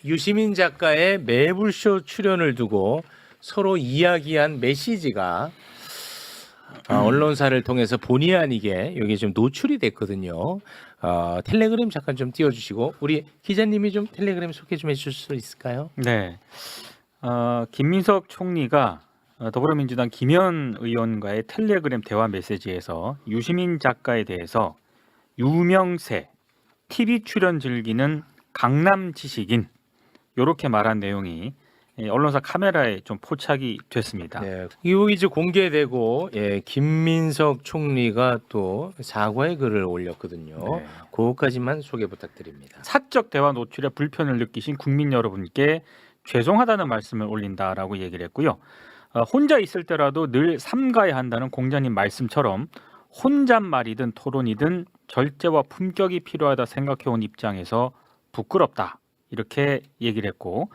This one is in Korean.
유시민 작가의 매불쇼 출연을 두고 서로 이야기한 메시지가 언론사를 통해서 본의 아니게 여기 좀 노출이 됐거든요. 텔레그램 잠깐 좀 띄워주시고 우리 기자님이 좀 텔레그램 소개 좀 해줄 수 있을까요? 네, 김민석 총리가 더불어민주당 김현 의원과의 텔레그램 대화 메시지에서 유시민 작가에 대해서 유명세, TV 출연 즐기는 강남 지식인 이렇게 말한 내용이 언론사 카메라에 좀 포착이 됐습니다. 네, 이거 이제 공개되고 김민석 총리가 또 사과의 글을 올렸거든요. 네. 그것까지만 소개 부탁드립니다. 사적 대화 노출에 불편을 느끼신 국민 여러분께 죄송하다는 말씀을 올린다라고 얘기를 했고요. 혼자 있을 때라도 늘 삼가야 한다는 공자님 말씀처럼 혼잣말이든 토론이든 절제와 품격이 필요하다 생각해온 입장에서 부끄럽다 이렇게 얘기를 했고